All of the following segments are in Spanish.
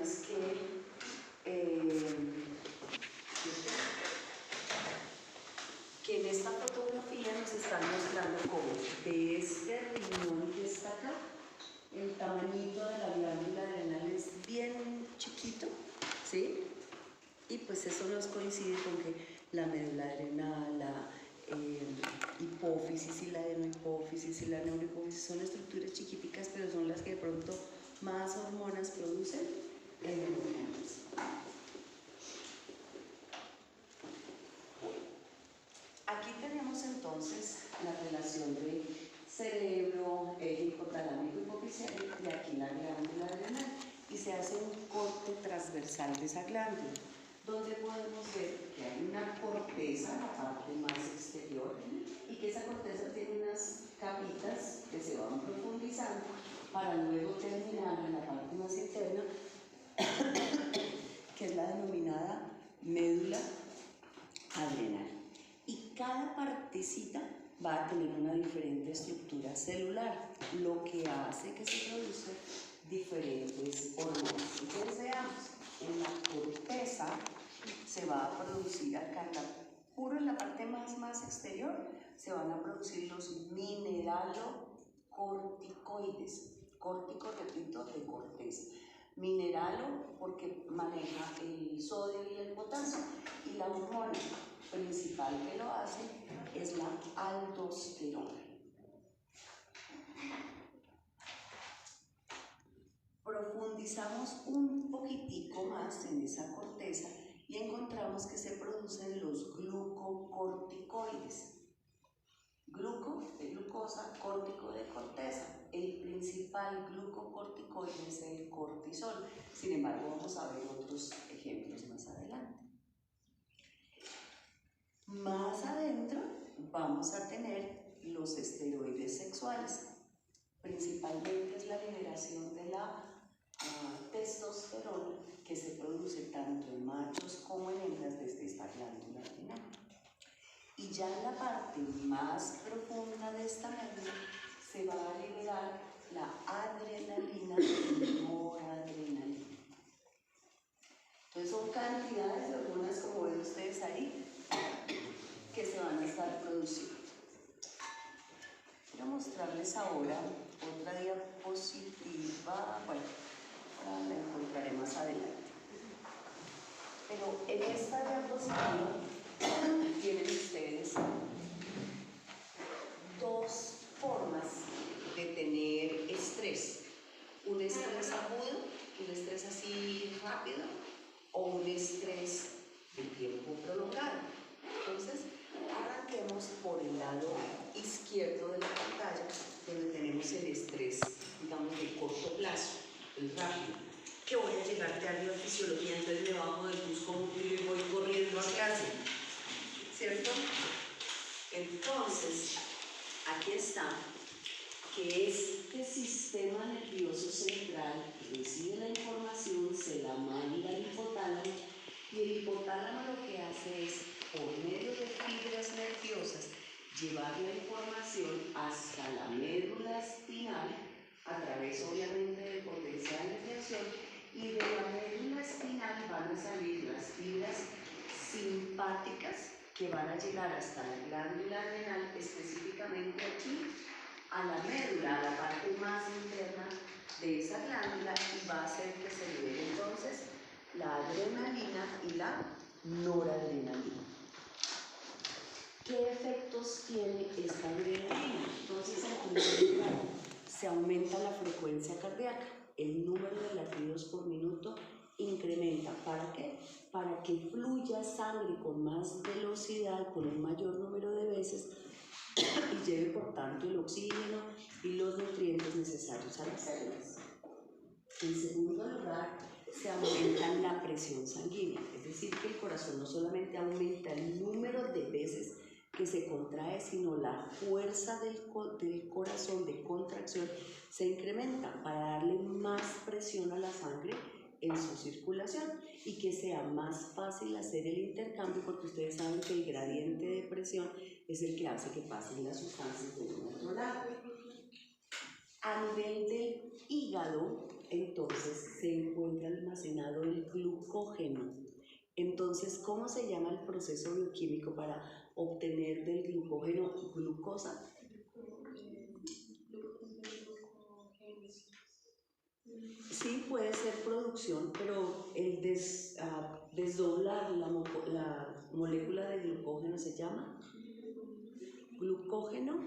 mostrarles que en esta fotografía nos están mostrando cómo de este riñón que está acá, el tamañito de la glándula adrenal es bien chiquito, ¿sí? Y pues eso nos coincide con que la médula adrenal, la hipófisis y la adenohipófisis y la neurohipófisis son estructuras chiquiticas, pero son las que de pronto más hormonas producen en el organismo. Aquí tenemos entonces la relación de cerebro, eje hipotalámico hipoficiario y aquí la glándula adrenal, y se hace un corte transversal de esa glándula, donde podemos ver que hay una corteza, la parte más exterior, y que esa corteza tiene unas capitas que se van profundizando para luego terminar en la parte más interna, que es la denominada médula adrenal. Y cada partecita va a tener una diferente estructura celular, lo que hace que se produzcan diferentes hormonas. Entonces veamos, en la corteza se va a producir acá, puro en la parte más exterior, se van a producir los mineralocorticoides. Córtico, repito, de corteza. Mineralo porque maneja el sodio y el potasio, y la hormona principal que lo hace es la aldosterona. Profundizamos un poquitico más en esa corteza y encontramos que se producen los glucocorticoides. Gluco de glucosa, córtico de corteza. El principal glucocorticoide es el cortisol. Sin embargo, vamos a ver otros ejemplos más adelante. Más adentro vamos a tener los esteroides sexuales. Principalmente es la liberación de la testosterona que se produce tanto en machos como en hembras desde esta glándula adrenal. Y ya en la parte más profunda de esta médula se va a liberar la adrenalina y noradrenalina. Entonces son cantidades de hormonas, como ven ustedes ahí, que se van a estar produciendo. Quiero mostrarles ahora otra diapositiva, bueno, ahora la encontraré más adelante. Pero en esta diapositiva tienen ustedes dos formas de tener estrés. Un estrés agudo, un estrés así rápido, o un estrés de tiempo prolongado. Entonces, arranquemos por el lado izquierdo de la pantalla, donde tenemos el estrés, digamos, de corto plazo, el rápido. Que voy a llegar tarde a fisiología, entonces me bajo del bus como y voy corriendo a clase, ¿cierto? Entonces, aquí está, que este sistema nervioso central recibe la información, se la manda al hipotálamo, y el hipotálamo lo que hace es, por medio de fibras nerviosas, llevar la información hasta la médula espinal, a través obviamente del potencial de reacción, y de la médula espinal van a salir las fibras simpáticas que van a llegar hasta la glándula adrenal, específicamente aquí, a la médula, a la parte más interna de esa glándula, y va a hacer que se libere entonces la adrenalina y la noradrenalina. ¿Qué efectos tiene esta adrenalina? Entonces, en primer lugar, se aumenta la frecuencia cardíaca, el número de latidos por minuto incrementa. ¿Para qué? Para que fluya sangre con más velocidad, con un mayor número de veces, y lleve por tanto el oxígeno y los nutrientes necesarios a las células. En segundo lugar, se aumenta la presión sanguínea, es decir, que el corazón no solamente aumenta el número de veces que se contrae, sino la fuerza del corazón de contracción se incrementa para darle más presión a la sangre en su circulación y que sea más fácil hacer el intercambio, porque ustedes saben que el gradiente de presión es el que hace que pasen las sustancias de un otro lado. A nivel del hígado, entonces se encuentra almacenado glucógeno. Entonces, ¿cómo se llama el proceso bioquímico para obtener del glucógeno glucosa? Sí, puede ser producción, pero el desdoblar la molécula de glucógeno se llama glucógeno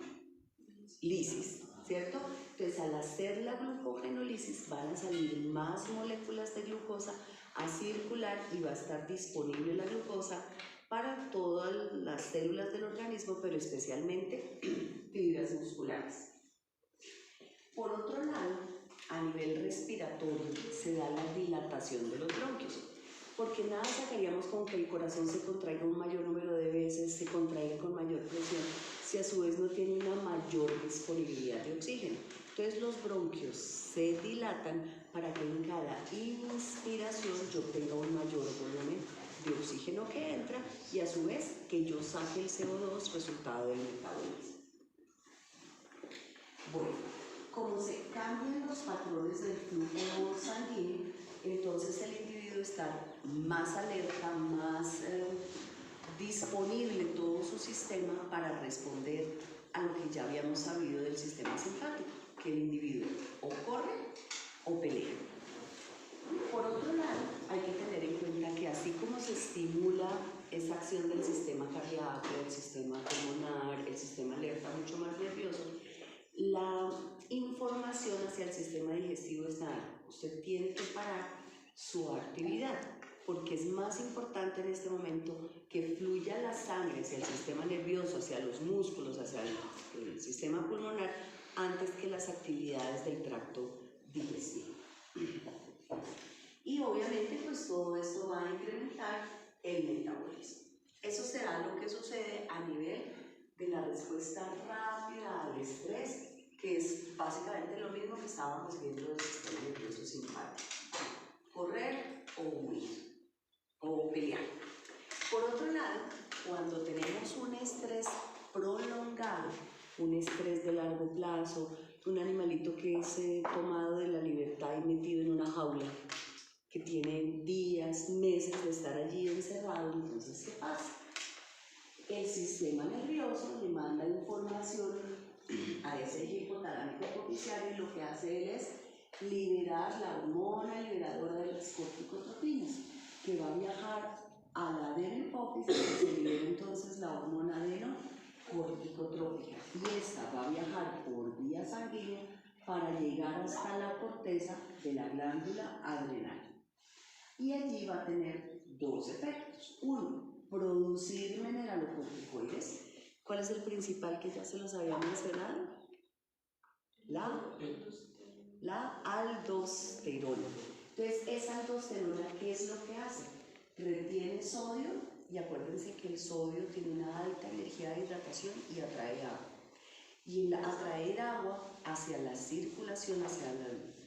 lisis, ¿cierto? Entonces, al hacer la glucogenolisis van a salir más moléculas de glucosa a circular y va a estar disponible la glucosa para todas las células del organismo, pero especialmente fibras musculares. Por otro lado, a nivel respiratorio se da la dilatación de los bronquios, porque nada sacaríamos con que el corazón se contraiga un mayor número de veces, se contraiga con mayor presión, si a su vez no tiene una mayor disponibilidad de oxígeno. Entonces los bronquios se dilatan para que en cada inspiración yo tenga un mayor volumen de oxígeno que entra y a su vez que yo saque el CO2 resultado del metabolismo. Bueno, como se cambian los patrones del flujo sanguíneo, entonces el individuo está más alerta, más disponible todo su sistema para responder a lo que ya habíamos sabido del sistema simpático, que el individuo o corre o pelea. Por otro lado, hay que tener en cuenta que así como se estimula esa acción del sistema cardíaco, el sistema pulmonar, el sistema alerta mucho más nervioso, la información hacia el sistema digestivo es nada. Usted tiene que parar su actividad, porque es más importante en este momento que fluya la sangre hacia el sistema nervioso, hacia los músculos, hacia el sistema pulmonar, antes que las actividades del tracto digestivo. Y obviamente pues todo esto va a incrementar el metabolismo. Eso será lo que sucede a nivel de la respuesta rápida al estrés, que es básicamente lo mismo que estábamos viendo del sistema nervioso simpático: correr o huir o pelear. Por otro lado, cuando tenemos un estrés prolongado, un estrés de largo plazo, un animalito que es tomado de la libertad y metido en una jaula, que tiene días, meses de estar allí encerrado, entonces ¿qué pasa? El sistema nervioso le manda información a ese hipotalámico hipofisiario y lo que hace él es liberar la hormona liberadora de las corticotropinas, que va a viajar a la adenohipófisis y se libera entonces la hormona adenocorticotrópica, y esta va a viajar por vía sanguínea para llegar hasta la corteza de la glándula adrenal. Y allí va a tener dos efectos. Uno, producir mineralocorticoides. ¿Cuál es el principal que ya se los había mencionado? La aldosterona. Entonces, esa aldosterona, ¿qué es lo que hace? Retiene sodio, y acuérdense que el sodio tiene una alta energía de hidratación y atrae agua. Y al atraer agua hacia la circulación, hacia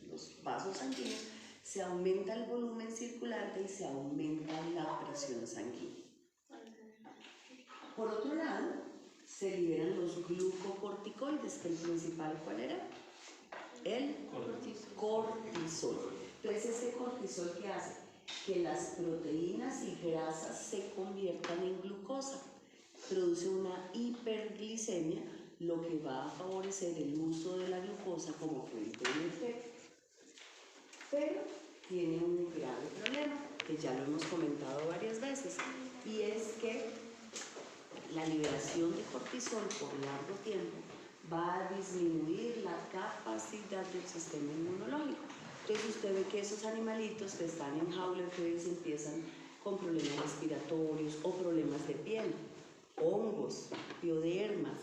los vasos sanguíneos, se aumenta el volumen circulante y se aumenta la presión sanguínea. Por otro lado, se liberan los glucocorticoides, que el principal, ¿cuál era? El cortisol. Entonces, ese cortisol, ¿qué hace? Que las proteínas y grasas se conviertan en glucosa. Produce una hiperglicemia, lo que va a favorecer el uso de la glucosa como fuente de energía. Pero tiene un grave problema, que ya lo hemos comentado varias veces, y es que la liberación de cortisol por largo tiempo va a disminuir la capacidad del sistema inmunológico. Entonces usted ve que esos animalitos que están en jaula, entonces empiezan con problemas respiratorios o problemas de piel, hongos, piodermas,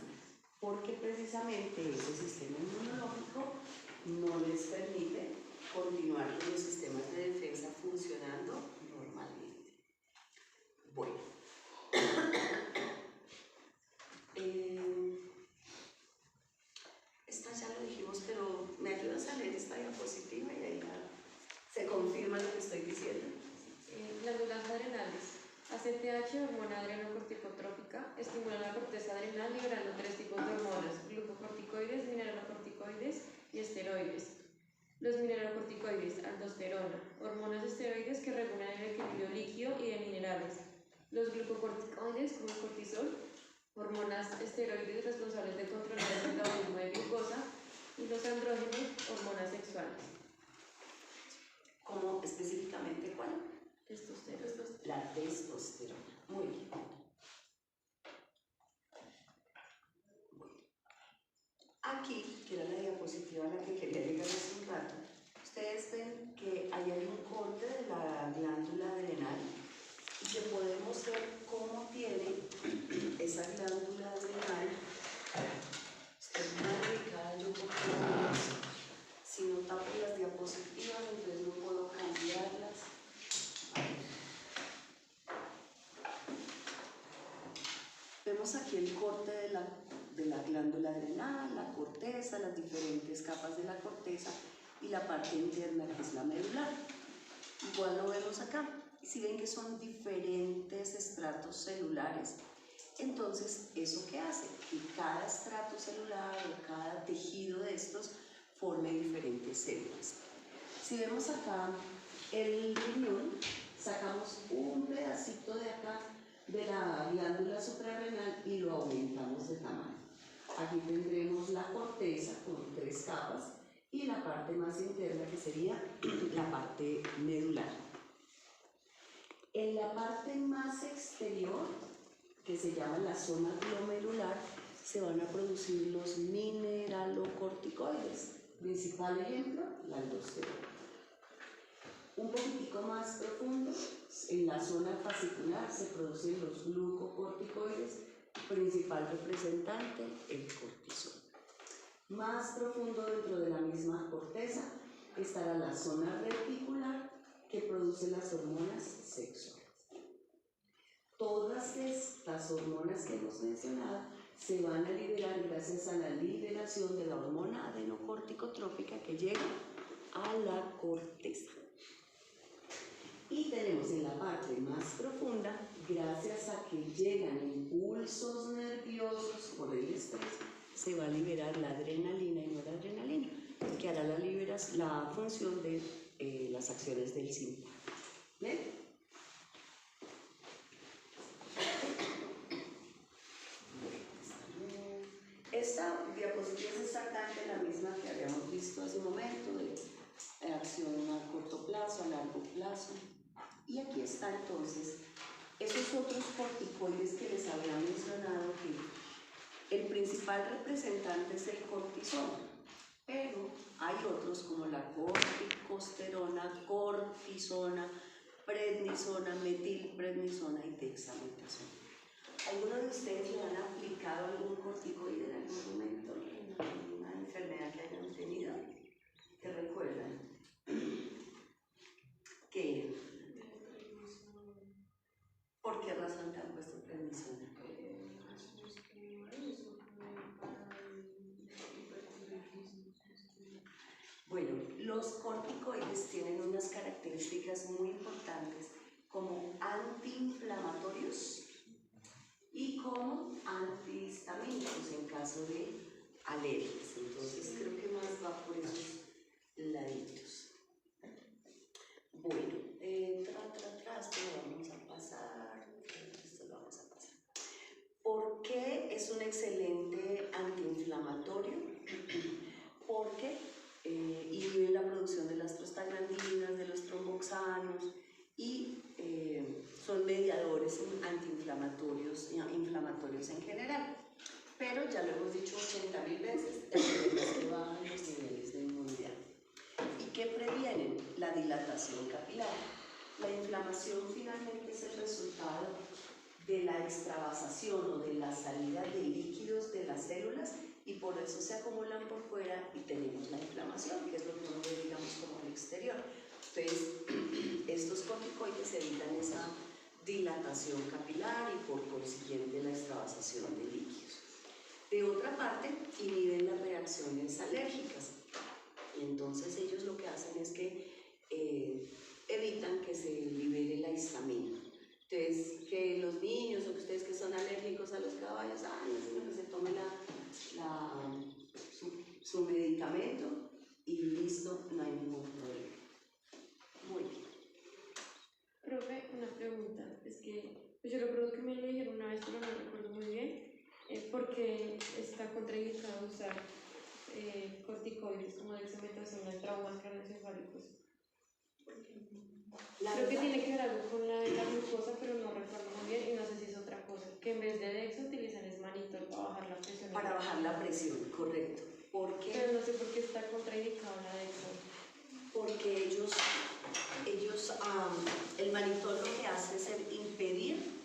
porque precisamente ese sistema inmunológico no les permite continuar con los sistemas de defensa funcionando normalmente. Bueno. Esta ya lo dijimos, pero ¿me ayudas a leer esta diapositiva y ahí se confirma lo que estoy diciendo? Glándulas adrenales. ACTH, hormona adrenocorticotrópica, estimula la corteza adrenal liberando tres tipos de hormonas: glucocorticoides, mineralocorticoides y esteroides. Los mineralocorticoides, aldosterona, hormonas esteroides que regulan el equilibrio líquido y de minerales. Los glucocorticoides, como el cortisol, hormonas esteroides responsables de controlar el metabolismo de glucosa, y los andrógenos, hormonas sexuales. ¿Cómo específicamente cuál? Testosterona. La testosterona. Muy bien. Aquí, que era la diapositiva a la que quería llegar hace un rato, ustedes ven que ahí hay un corte de la glándula adrenal y que podemos ver cómo tiene esa glándula adrenal. Estoy mal ubicada yo porque si no tapo las diapositivas, entonces no puedo cambiarlas. Vemos aquí el corte de la glándula adrenal, la corteza, las diferentes capas de la corteza y la parte interna que es la medular. Igual lo vemos acá. Y si ven que son diferentes estratos celulares, entonces ¿eso qué hace? Que cada estrato celular o cada tejido de estos forme diferentes células. Si vemos acá el riñón, sacamos un pedacito de acá de la glándula suprarrenal y lo aumentamos de tamaño. Aquí tendremos la corteza con 3 capas y la parte más interna que sería la parte medular. En la parte más exterior, que se llama la zona glomerular, se van a producir los mineralocorticoides. Principal ejemplo, la aldosterona. Un poquitico más profundo, en la zona fascicular se producen los glucocorticoides, principal representante, el cortisol. Más profundo dentro de la misma corteza estará la zona reticular que produce las hormonas sexuales. Todas estas hormonas que hemos mencionado se van a liberar gracias a la liberación de la hormona adenocorticotrópica que llega a la corteza. Y tenemos en la parte más profunda, gracias a que llegan impulsos nerviosos por el estrés, se va a liberar la adrenalina y noradrenalina, que hará la función de las acciones del simpático. ¿Ven? Esta diapositiva es exactamente la misma que habíamos visto hace un momento, de acción a corto plazo, a largo plazo. Y aquí está entonces esos otros corticoides que les había mencionado, que el principal representante es el cortisol, pero hay otros como la corticosterona, cortisona, prednisona, metilprednisona y dexametasona. ¿Alguno de ustedes le han aplicado algún corticoide en algún momento en alguna enfermedad que hayan tenido? ¿Qué recuerdan? ¿Qué? ¿Por qué razón te han puesto prednisona? Bueno, los corticoides tienen unas características muy importantes como antiinflamatorios y como antihistamínicos en caso de alergias. Entonces creo que más va por esos laditos. Bueno, esto lo vamos a pasar. ¿Por qué es un excelente antiinflamatorio? Porque inhibe la producción de las prostaglandinas, de los tromboxanos y son mediadores antiinflamatorios y inflamatorios en general. Pero ya lo hemos dicho 80.000 veces, el problema es que bajan los niveles de inmunidad. ¿Y qué previenen? La dilatación capilar. La inflamación finalmente es el resultado de la extravasación o de la salida de líquidos de las células y por eso se acumulan por fuera y tenemos la inflamación, que es lo que uno ve, digamos, como al exterior. Entonces, estos corticoides evitan esa dilatación capilar y por consiguiente la extravasación de líquidos. De otra parte, inhiben las reacciones alérgicas y entonces ellos lo que hacen es que evitan que se libere la histamina. Entonces, que los niños o que ustedes que son alérgicos a los caballos, no se tome su medicamento y listo, no hay Es que pues yo recuerdo que me lo dijeron una vez, pero no recuerdo muy bien, porque está contraindicado usar corticoides como dexametasona en traumas craneoencefálicos. Creo que tiene que ver algo con la glucosa, pero no recuerdo muy bien y no sé si es otra cosa. Que en vez de dexa utilizan es manitol para bajar la presión. Para bajar la presión, correcto. Pero no sé por qué está contraindicado la dexa. Porque el manitol lo que hace es impedir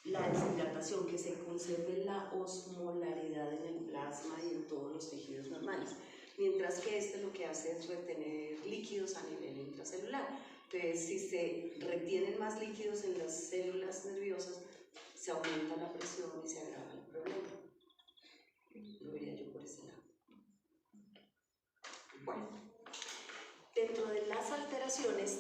la deshidratación, que se conserve la osmolaridad en el plasma y en todos los tejidos normales, mientras que este lo que hace es retener líquidos a nivel intracelular. Entonces, si se retienen más líquidos en las células nerviosas, se aumenta la presión y se agrava el problema. Lo vería yo por ese lado. Bueno, dentro de las alteraciones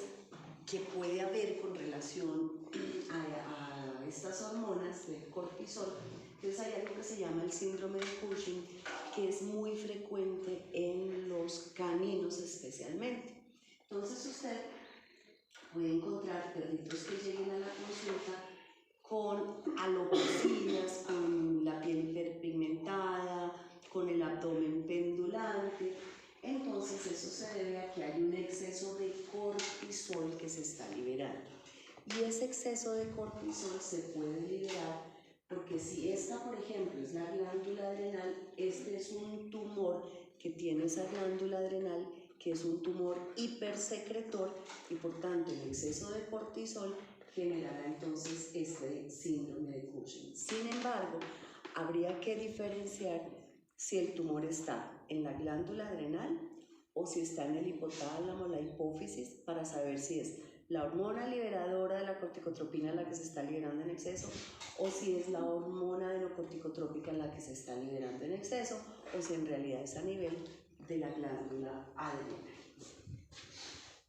que puede haber con relación a estas hormonas del cortisol, entonces hay algo que se llama el síndrome de Cushing, que es muy frecuente en los caninos especialmente. Entonces usted puede encontrar perritos que lleguen a la consulta con alopecias, con la piel hiperpigmentada, con el abdomen pendulante. Entonces eso se debe a que hay un exceso de cortisol que se está liberando. Y ese exceso de cortisol se puede liberar porque si esta, por ejemplo, es la glándula adrenal, este es un tumor que tiene esa glándula adrenal, que es un tumor hipersecretor y por tanto el exceso de cortisol generará entonces este síndrome de Cushing. Sin embargo, habría que diferenciar si el tumor está en la glándula adrenal o si está en el hipotálamo, la hipófisis, para saber si es la hormona liberadora de la corticotropina la que se está liberando en exceso o si es la hormona adenocorticotrópica la que se está liberando en exceso o si en realidad es a nivel de la glándula adrenal.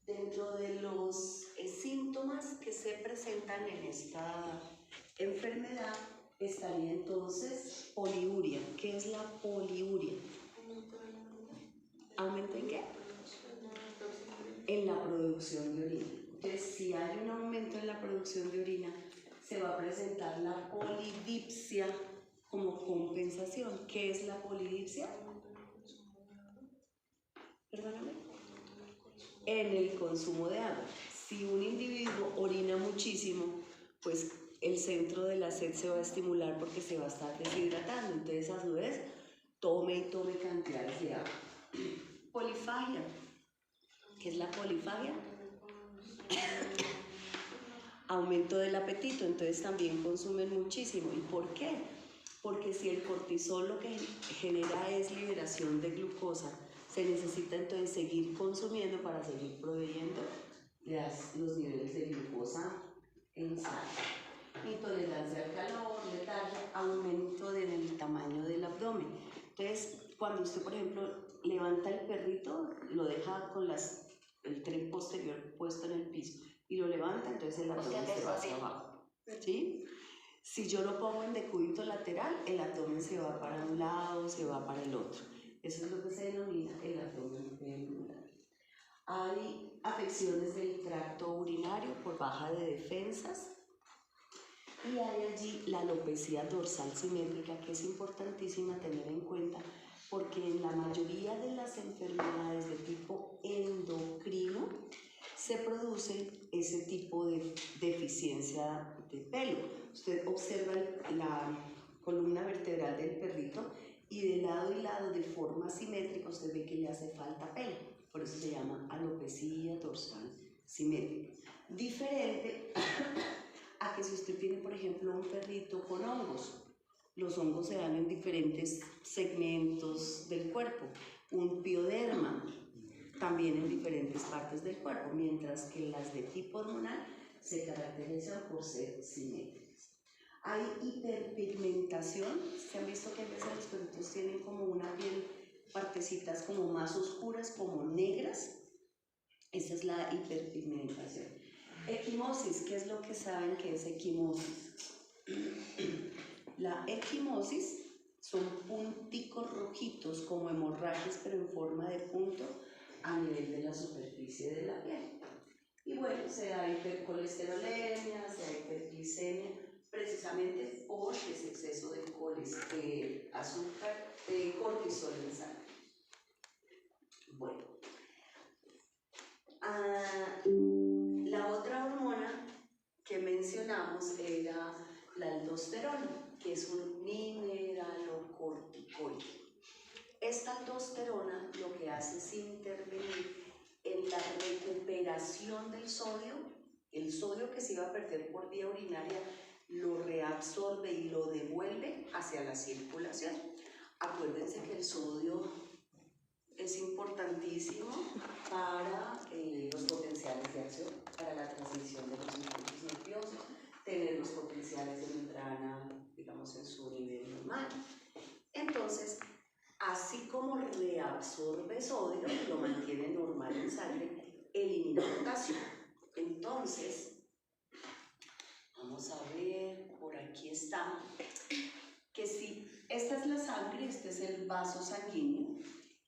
Dentro de los síntomas que se presentan en esta enfermedad estaría entonces poliuria. ¿Qué es la poliuria? ¿Aumento en qué? En la producción de orina. Entonces, si hay un aumento en la producción de orina, se va a presentar la polidipsia como compensación. ¿Qué es la polidipsia? Perdóname. En el consumo de agua. Si un individuo orina muchísimo, pues el centro de la sed se va a estimular porque se va a estar deshidratando. Entonces, a su vez, tome y tome cantidades de agua. Polifagia. ¿Qué es la polifagia? Aumento del apetito, entonces también consumen muchísimo. ¿Y por qué? Porque si el cortisol lo que genera es liberación de glucosa, se necesita entonces seguir consumiendo para seguir proveyendo los niveles de glucosa en sangre. Intolerancia al calor, letargia, aumento del tamaño del abdomen. Entonces, cuando usted, por ejemplo, levanta el perrito, lo deja con el tren posterior puesto en el piso y lo levanta, entonces el abdomen se va hacia abajo. ¿Sí? Si yo lo pongo en decúbito lateral, el abdomen se va para un lado, se va para el otro. Eso es lo que se denomina el abdomen pendular. Hay afecciones del tracto urinario por baja de defensas y hay allí la alopecia dorsal simétrica, que es importantísima tener en cuenta porque en la mayoría de las enfermedades de tipo endocrino se produce ese tipo de deficiencia de pelo. Usted observa la columna vertebral del perrito y de lado y lado de forma simétrica usted ve que le hace falta pelo. Por eso se llama alopecia dorsal simétrica. Diferente a que si usted tiene, por ejemplo, un perrito con hongos. Los hongos se dan en diferentes segmentos del cuerpo. Un pioderma, también en diferentes partes del cuerpo, mientras que las de tipo hormonal se caracterizan por ser simétricas. Hay hiperpigmentación. Se han visto que a veces los perritos tienen como una piel, partecitas como más oscuras, como negras. Esa es la hiperpigmentación. Equimosis, ¿qué es lo que saben que es equimosis? La equimosis son punticos rojitos como hemorragias pero en forma de punto a nivel de la superficie de la piel. Y bueno, se da hipercolesterolemia, se da hiperglicemia, precisamente por ese exceso de azúcar, de cortisol en sangre. Bueno, la otra hormona que mencionamos era la aldosterona, que es un mineralocorticoide. Esta aldosterona lo que hace es intervenir en la recuperación del sodio. El sodio que se iba a perder por vía urinaria lo reabsorbe y lo devuelve hacia la circulación. Acuérdense que el sodio es importantísimo para los potenciales de acción, para la transmisión de los impulsos nerviosos, tener los potenciales de membrana, digamos, en su nivel normal. Entonces, así como reabsorbe sodio, lo mantiene normal en sangre, elimina potasio. Entonces, vamos a ver, por aquí está, que si esta es la sangre, este es el vaso sanguíneo,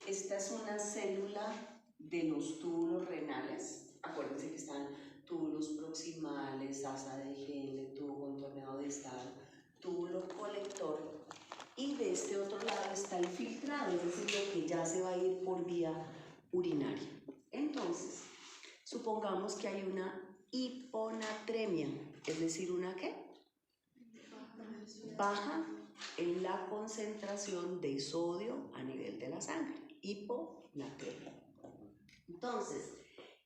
esta es una célula de los túbulos renales. Acuérdense que están túbulos proximales, asa de Henle, tubo contorneado distal, túbulo colector. Y de este otro lado está el filtrado, es decir, lo que ya se va a ir por vía urinaria. Entonces, supongamos que hay una hiponatremia, es decir, ¿una qué? Baja en la concentración de sodio a nivel de la sangre, hiponatremia. Entonces,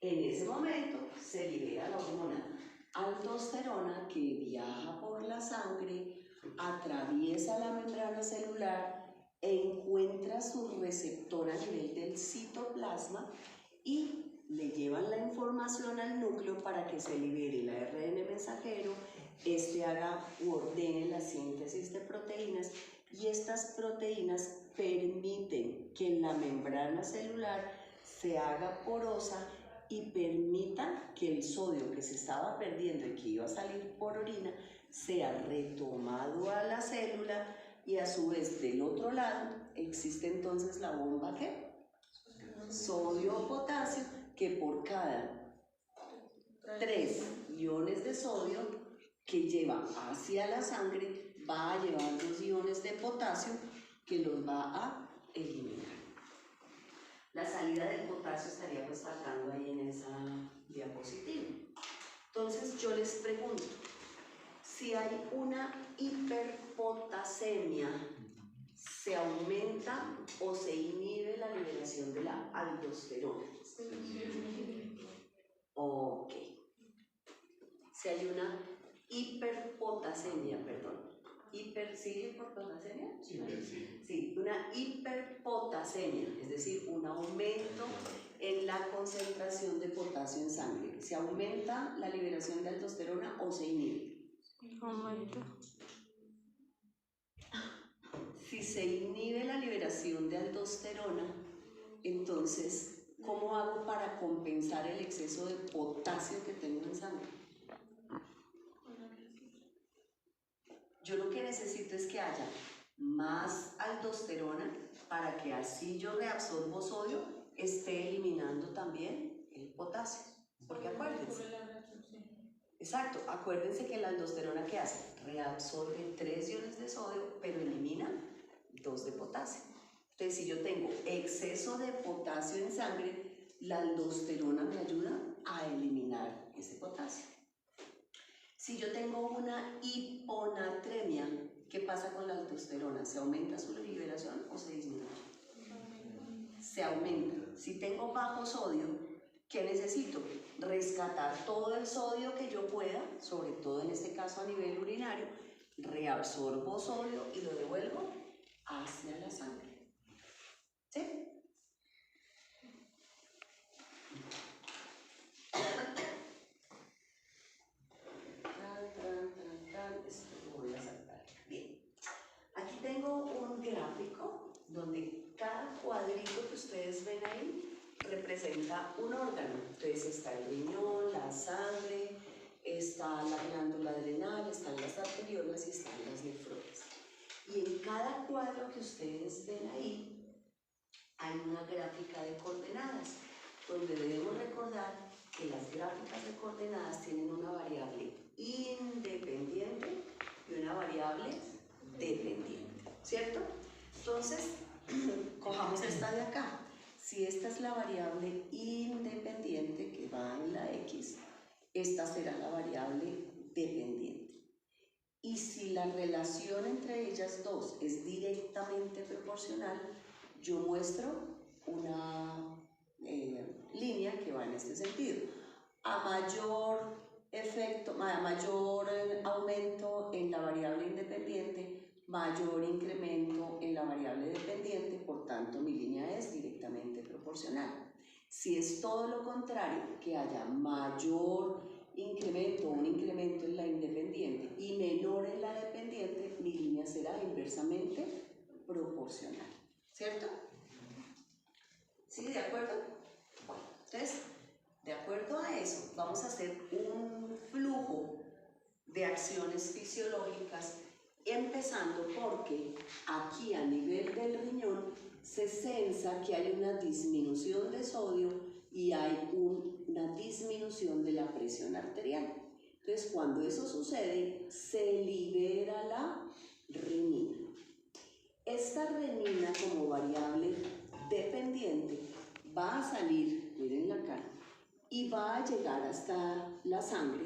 en ese momento se libera la hormona aldosterona que viaja por la sangre, atraviesa la membrana celular, encuentra su receptor a nivel del citoplasma y le llevan la información al núcleo para que se libere el ARN mensajero, haga u ordene la síntesis de proteínas y estas proteínas permiten que la membrana celular se haga porosa y permita que el sodio que se estaba perdiendo y que iba a salir por orina sea retomado a la célula y a su vez del otro lado existe entonces la bomba ¿qué? Sodio o potasio, que por cada 3 iones de sodio que lleva hacia la sangre va a llevar 2 iones de potasio que los va a eliminar. La salida del potasio estaría pues marcando ahí en esa diapositiva. Entonces yo les pregunto, si hay una hiperpotasemia, ¿se aumenta o se inhibe la liberación de la aldosterona? Ok. Si hay una hiperpotasemia, perdón. ¿Sí hiperpotasemia? Sí, una hiperpotasemia, es decir, un aumento en la concentración de potasio en sangre. ¿Se aumenta la liberación de aldosterona o se inhibe? Aumenta. Si se inhibe la liberación de aldosterona, entonces, ¿cómo hago para compensar el exceso de potasio que tengo en sangre? Yo lo que necesito es que haya más aldosterona para que así yo reabsorbo sodio, esté eliminando también el potasio. Porque acuérdense. Exacto, acuérdense que la aldosterona ¿qué hace? Reabsorbe 3 iones de sodio, pero elimina 2 de potasio. Entonces, si yo tengo exceso de potasio en sangre, la aldosterona me ayuda a eliminar ese potasio. Si yo tengo una hiponatremia, ¿qué pasa con la aldosterona? ¿Se aumenta su liberación o se disminuye? Se aumenta. Si tengo bajo sodio, ¿qué necesito? Rescatar todo el sodio que yo pueda, sobre todo en este caso a nivel urinario, reabsorbo sodio y lo devuelvo hacia la sangre. ¿Sí? Esto lo voy a saltar. Bien. Aquí tengo un gráfico donde cada cuadrito que ustedes ven ahí representa un órgano. Entonces está el riñón, la sangre, está la glándula adrenal, están las arteriolas y están las nefronas. Y en cada cuadro que ustedes ven ahí hay una gráfica de coordenadas donde debemos recordar que las gráficas de coordenadas tienen una variable independiente y una variable dependiente, ¿cierto? Entonces, cojamos esta de acá. Si esta es la variable independiente que va en la X, esta será la variable dependiente. Y si la relación entre ellas dos es directamente proporcional, yo muestro una línea que va en este sentido. A mayor aumento en la variable independiente, mayor incremento en la variable dependiente, por tanto mi línea es directamente proporcional. Si es todo lo contrario, que haya mayor incremento o un incremento en la independiente y menor en la dependiente, mi línea será inversamente proporcional, ¿cierto? ¿Sí? ¿De acuerdo? Bueno, entonces, de acuerdo a eso, vamos a hacer un flujo de acciones fisiológicas, empezando porque aquí a nivel del riñón se sensa que hay una disminución de sodio y hay una disminución de la presión arterial. Entonces, cuando eso sucede, se libera la renina. Esta renina como variable dependiente va a salir, miren acá, y va a llegar hasta la sangre,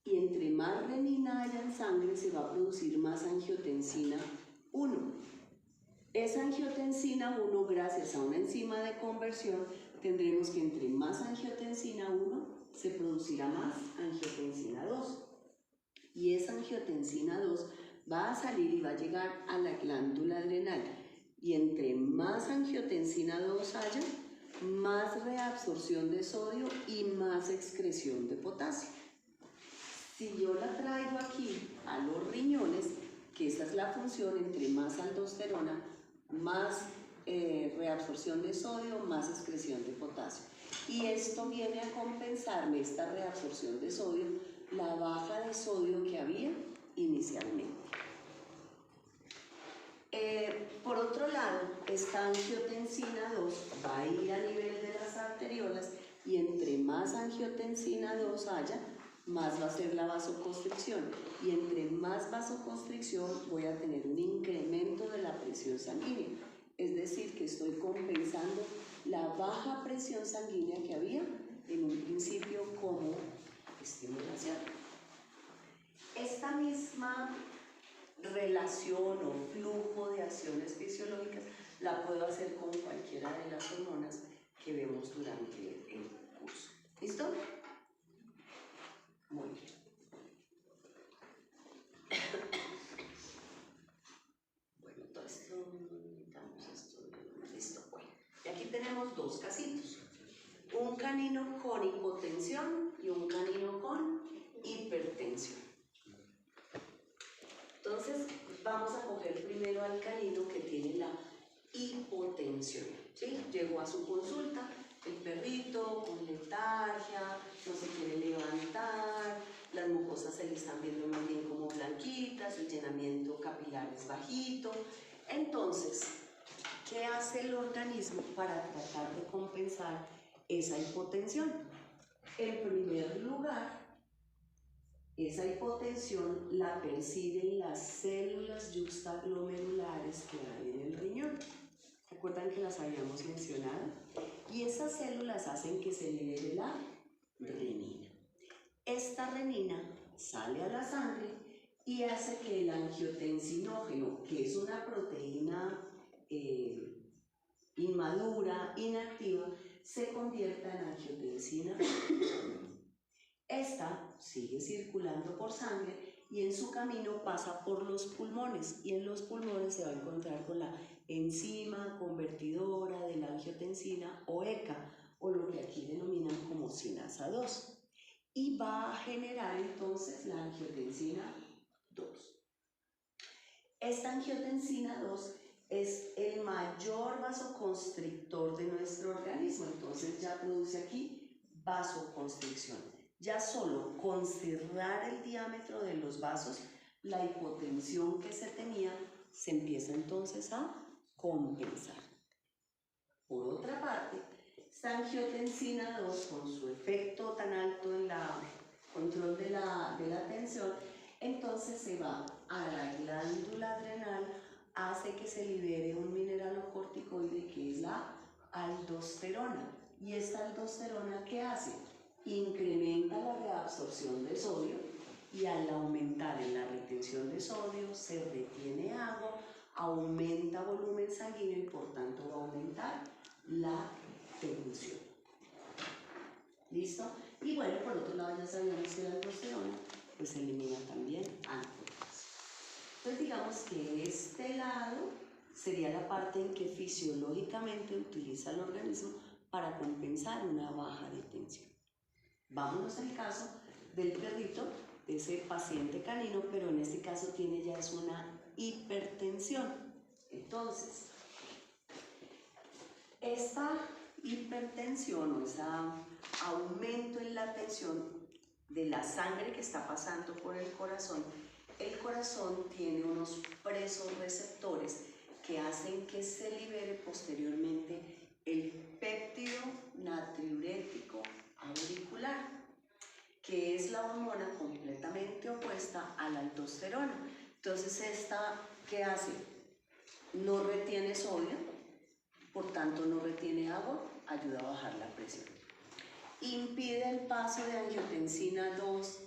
y entre más renina haya en sangre se va a producir más angiotensina 1. Esa angiotensina 1, gracias a una enzima de conversión, tendremos que entre más angiotensina 1 se producirá más angiotensina 2. Y esa angiotensina 2 va a salir y va a llegar a la glándula adrenal. Y entre más angiotensina 2 haya, más reabsorción de sodio y más excreción de potasio. Si yo la traigo aquí a los riñones, que esa es la función, entre más aldosterona, más reabsorción de sodio, más excreción de potasio. Y esto viene a compensarme, esta reabsorción de sodio, la baja de sodio que había inicialmente. Por otro lado, esta angiotensina 2 va a ir a nivel de las arteriolas y entre más angiotensina 2 haya, más va a ser la vasoconstricción. Y entre más vasoconstricción voy a tener un incremento de la presión sanguínea. Es decir, que estoy compensando la baja presión sanguínea que había en un principio como estimulación. Esta misma relación o flujo de acciones fisiológicas la puedo hacer con cualquiera de las hormonas que vemos durante el curso. ¿Listo? Muy bien. Bueno, todo esto, listo. Bueno, y aquí tenemos dos casitos. Un canino con hipotensión y un canino con hipertensión. Entonces, vamos a coger primero al canino que tiene la hipotensión, ¿sí? Llegó a su consulta, el perrito con letargia, no se quiere levantar, las mucosas se le están viendo más bien como blanquitas, el llenamiento capilar es bajito. Entonces, ¿qué hace el organismo para tratar de compensar esa hipotensión? En primer lugar, esa hipotensión la perciben las células yuxtaglomerulares que hay en el riñón. ¿Recuerdan que las habíamos mencionado? Y esas células hacen que se libere la renina. Esta renina sale a la sangre y hace que el angiotensinógeno, que es una proteína inmadura, inactiva, se convierta en angiotensina 1. Esta sigue circulando por sangre y en su camino pasa por los pulmones, y en los pulmones se va a encontrar con la enzima convertidora de la angiotensina o ECA, o lo que aquí denominan como sinasa 2, y va a generar entonces la angiotensina 2. Esta angiotensina 2 es el mayor vasoconstrictor de nuestro organismo, entonces ya produce aquí vasoconstricción. Ya solo con cerrar el diámetro de los vasos, la hipotensión que se tenía se empieza entonces a compensar. Por otra parte, esta angiotensina 2, con su efecto tan alto en la control de la tensión, entonces se va a la glándula adrenal, hace que se libere un mineralocorticoide que es la aldosterona. ¿Y esta aldosterona qué hace? Incrementa la reabsorción de sodio y al aumentar en la retención de sodio se retiene agua, aumenta volumen sanguíneo y por tanto va a aumentar la tensión. ¿Listo? Y bueno, por otro lado ya sabíamos que la aldosterona pues elimina también anticuerpos. Entonces digamos que este lado sería la parte en que fisiológicamente utiliza el organismo para compensar una baja de tensión. Vámonos al caso del perrito, de ese paciente canino, pero en este caso tiene ya es una hipertensión. Entonces, esta hipertensión o ese aumento en la tensión de la sangre que está pasando por el corazón tiene unos presorreceptores que hacen que se libere posteriormente el péptido natriurético auricular, que es la hormona completamente opuesta a la aldosterona. Entonces, esta, ¿qué hace? No retiene sodio, por tanto no retiene agua, ayuda a bajar la presión. Impide el paso de angiotensina 2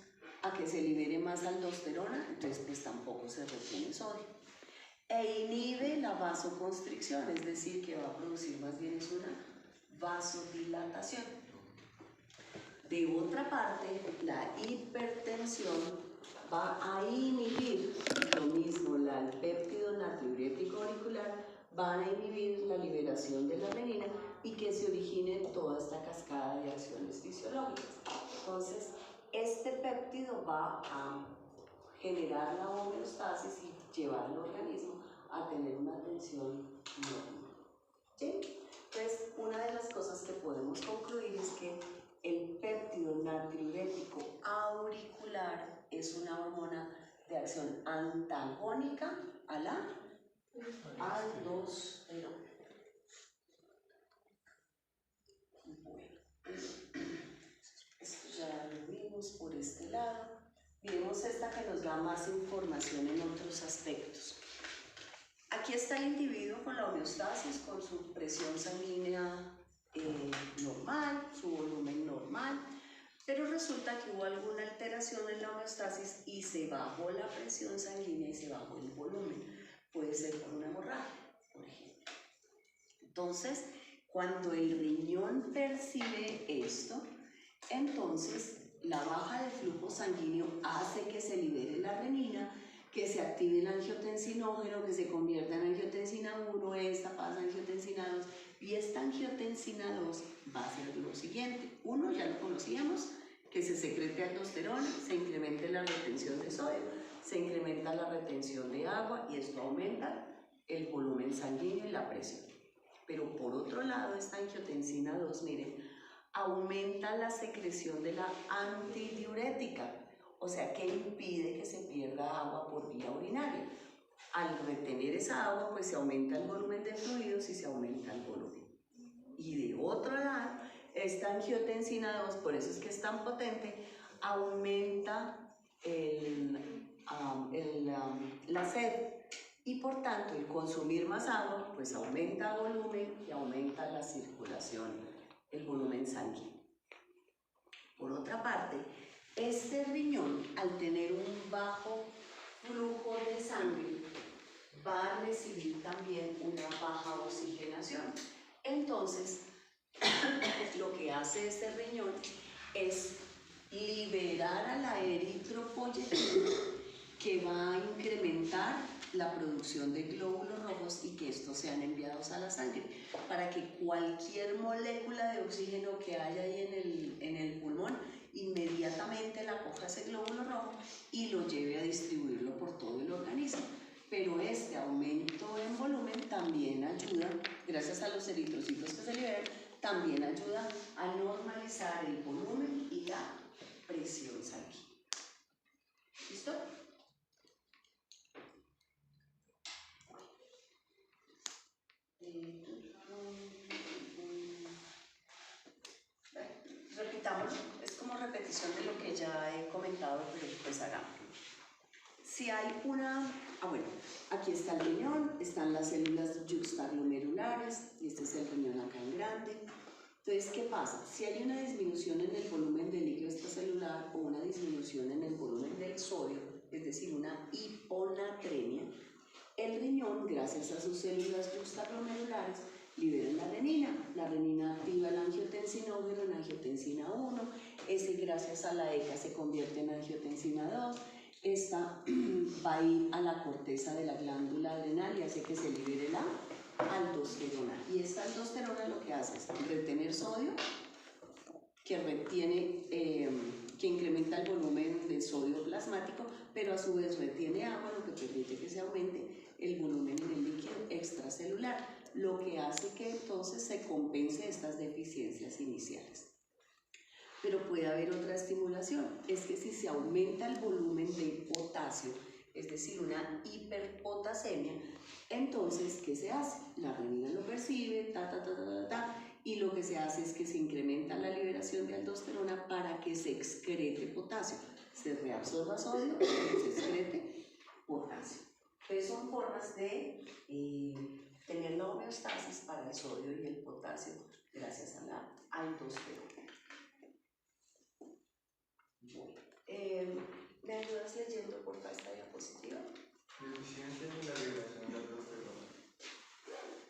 a que se libere más aldosterona, entonces pues tampoco se retiene sodio. E inhibe la vasoconstricción, es decir, que va a producir más bien es una vasodilatación. De otra parte, la hipertensión va a inhibir lo mismo, el péptido natriurético auricular, van a inhibir la liberación de la renina y que se origine toda esta cascada de acciones fisiológicas. Entonces, este péptido va a generar la homeostasis y llevar al organismo a tener una tensión normal. ¿Sí? Entonces, una de las cosas que podemos concluir es que el péptido natriurético auricular es una hormona de acción antagónica a la aldosterona. Bueno, esto ya lo vimos por este lado. Miremos esta que nos da más información en otros aspectos. Aquí está el individuo con la homeostasis, con su presión sanguínea normal, su volumen normal, pero resulta que hubo alguna alteración en la homeostasis y se bajó la presión sanguínea y se bajó el volumen. Puede ser por una hemorragia, por ejemplo. Entonces, cuando el riñón percibe esto, entonces la baja de flujo sanguíneo hace que se libere la renina, que se active el angiotensinógeno, que se convierta en angiotensina 1, esta pasa a angiotensina 2, y esta angiotensina 2 va a ser lo siguiente. Uno, ya lo conocíamos, que se secrete aldosterona, se incremente la retención de sodio, se incrementa la retención de agua y esto aumenta el volumen sanguíneo y la presión. Pero por otro lado, esta angiotensina 2, miren, aumenta la secreción de la antidiurética, o sea que impide que se pierda agua por vía urinaria. Al retener esa agua, pues se aumenta el volumen de fluidos y se aumenta el volumen. Y de otro lado, esta angiotensina 2, por eso es que es tan potente, aumenta la sed. Y por tanto, el consumir más agua, pues aumenta el volumen y aumenta la circulación, el volumen sanguíneo. Por otra parte, este riñón, al tener un bajo flujo de sangre, va a recibir también una baja oxigenación. Entonces, lo que hace este riñón es liberar a la eritropoyetina, que va a incrementar la producción de glóbulos rojos y que estos sean enviados a la sangre para que cualquier molécula de oxígeno que haya ahí en el pulmón inmediatamente la coja ese glóbulo rojo y lo lleve a distribuirlo por todo el organismo. Pero este aumento en volumen también ayuda, gracias a los eritrocitos que se liberan, también ayuda a normalizar el volumen y la presión sanguínea. ¿Listo? complicado, pero pues hagámoslo. Si hay una, bueno, aquí está el riñón, están las células yuxtaglomerulares, y este es el riñón acá en grande. Entonces, ¿qué pasa? Si hay una disminución en el volumen del líquido extracelular o una disminución en el volumen del sodio, es decir, una hiponatremia, el riñón, gracias a sus células yuxtaglomerulares, libera la renina. La renina activa el angiotensinógeno en angiotensina 1, ese gracias a la ECA se convierte en angiotensina 2, esta va a ir a la corteza de la glándula adrenal y hace que se libere la aldosterona. Y esta aldosterona lo que hace es retener sodio, que retiene, que incrementa el volumen de sodio plasmático, pero a su vez retiene agua, lo que permite que se aumente el volumen en el líquido extracelular, lo que hace que entonces se compense estas deficiencias iniciales. Pero puede haber otra estimulación, es que si se aumenta el volumen de potasio, es decir, una hiperpotasemia, entonces, ¿qué se hace? La renina lo percibe, y lo que se hace es que se incrementa la liberación de aldosterona para que se excrete potasio, se reabsorba sodio y se excrete potasio. Entonces son formas de tener la homeostasis para el sodio y el potasio gracias a la aldosterona. ¿Me ayudas leyendo por favor esta diapositiva? Deficiencia en la liberación de aldosterona.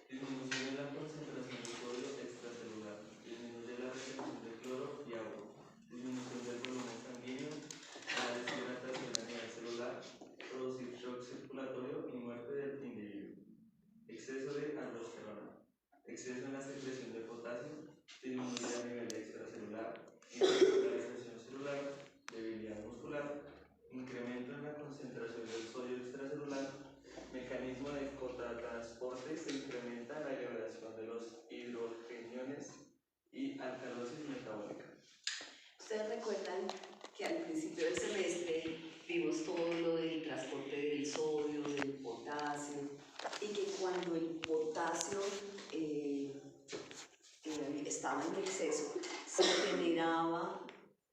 Disminución en la concentración de sodio extracelular. Disminuye la retención de cloro y agua. Disminución del volumen sanguíneo. La deshidratación a nivel celular. Producir shock circulatorio y muerte del individuo. Exceso de aldosterona. Exceso en la secreción de potasio. Disminuye a nivel extracelular. Interpolarización celular. Debilidad muscular. Incremento en la concentración del sodio extracelular, mecanismo de cotransporte, se incrementa la liberación de los hidrogeniones y alcalosis metabólica. Ustedes recuerdan que al principio del semestre vimos todo lo del transporte del sodio, del potasio, y que cuando el potasio estaba en exceso, se generaba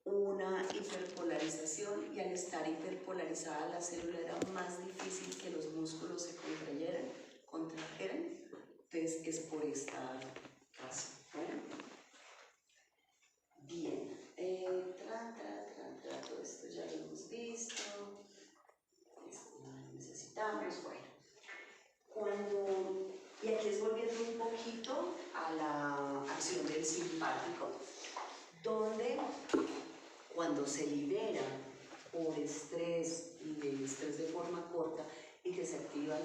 una hiperpolarización, y al estar hiperpolarizada la célula era más difícil que los músculos se contrajeran. Entonces es por esta razón. Bien, todo esto ya lo hemos visto. Necesitamos, y aquí es volviendo un poquito a la acción del simpático, donde cuando se libera por estrés, y el estrés de forma corta, y que se activa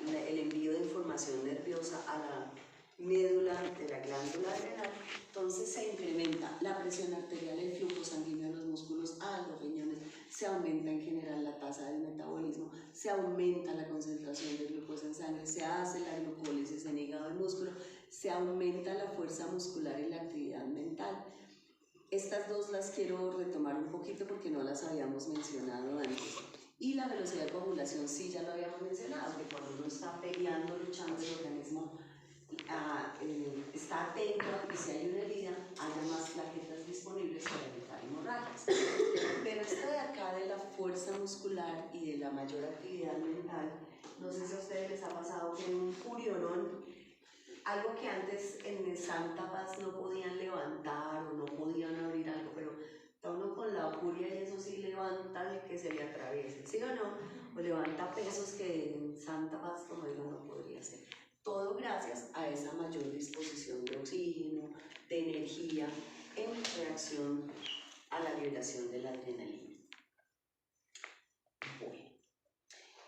el envío de información nerviosa a la médula de la glándula adrenal, entonces se incrementa la presión arterial, el flujo sanguíneo de los músculos a los riñones, se aumenta en general la tasa de metabolismo, se aumenta la concentración de glucosa en sangre, se hace la glucólisis en hígado y músculo, se aumenta la fuerza muscular y la actividad mental. Estas dos las quiero retomar un poquito porque no las habíamos mencionado antes. Y la velocidad de coagulación sí ya lo habíamos mencionado, que cuando uno está peleando, luchando, el organismo está atento a que si hay una herida, haya más plaquetas disponibles para evitar hemorragias. Pero esta de acá de la fuerza muscular y de la mayor actividad mental, no sé si a ustedes les ha pasado que en un furionón, algo que antes en Santa Paz no podían levantar o no podían abrir algo, pero está uno con la furia y eso sí levanta el que se le atraviese, ¿sí o no? O levanta pesos que en Santa Paz, como digo, no podría hacer. Todo gracias a esa mayor disposición de oxígeno, de energía, en reacción a la liberación de la adrenalina. Bueno,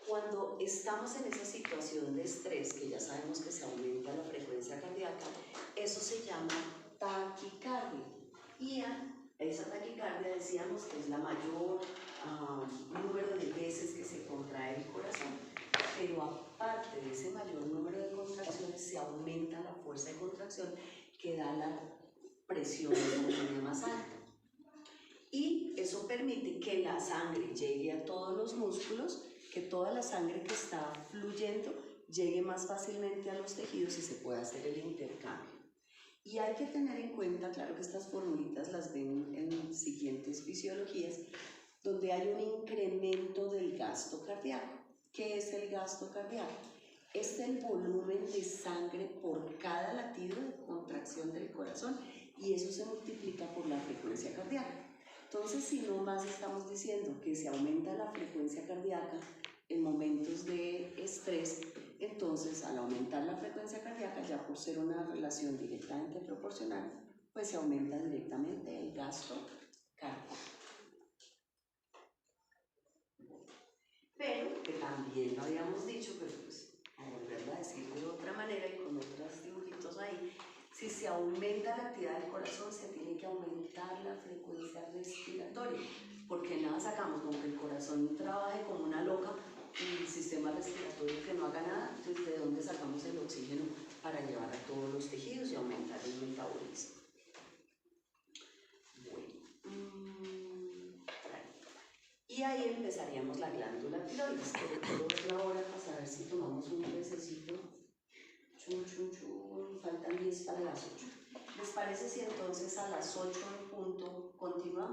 cuando estamos en esa situación de estrés, que ya sabemos que se aumenta la frecuencia cardíaca, eso se llama taquicardia. Y a esa taquicardia decíamos que es la mayor número de veces que se contrae el corazón, pero aparte de ese mayor número de contracciones se aumenta la fuerza de contracción que da la presión sanguínea más alta. Y eso permite que la sangre llegue a todos los músculos, que toda la sangre que está fluyendo llegue más fácilmente a los tejidos y se pueda hacer el intercambio. Y hay que tener en cuenta, claro que estas formulitas las ven en siguientes fisiologías, donde hay un incremento del gasto cardíaco. ¿Qué es el gasto cardíaco? Es el volumen de sangre por cada latido de contracción del corazón y eso se multiplica por la frecuencia cardíaca. Entonces, si no más estamos diciendo que se aumenta la frecuencia cardíaca en momentos de estrés, entonces al aumentar la frecuencia cardíaca, ya por ser una relación directamente proporcional, pues se aumenta directamente el gasto cardíaco. Pero, que también lo habíamos dicho, pero pues a volverlo a decir de otra manera y con otros dibujitos ahí, si se aumenta la actividad del corazón, se tiene que aumentar la frecuencia respiratoria, porque nada sacamos con que el corazón trabaje como una loca y el sistema respiratorio que no haga nada, entonces ¿de dónde sacamos el oxígeno para llevar a todos los tejidos y aumentar el metabolismo? Y ahí empezaríamos la glándula tiroides, pero quiero verla ahora para saber si tomamos un pececito. Faltan 10 para las 8. ¿Les parece si entonces a las 8 en punto continuamos?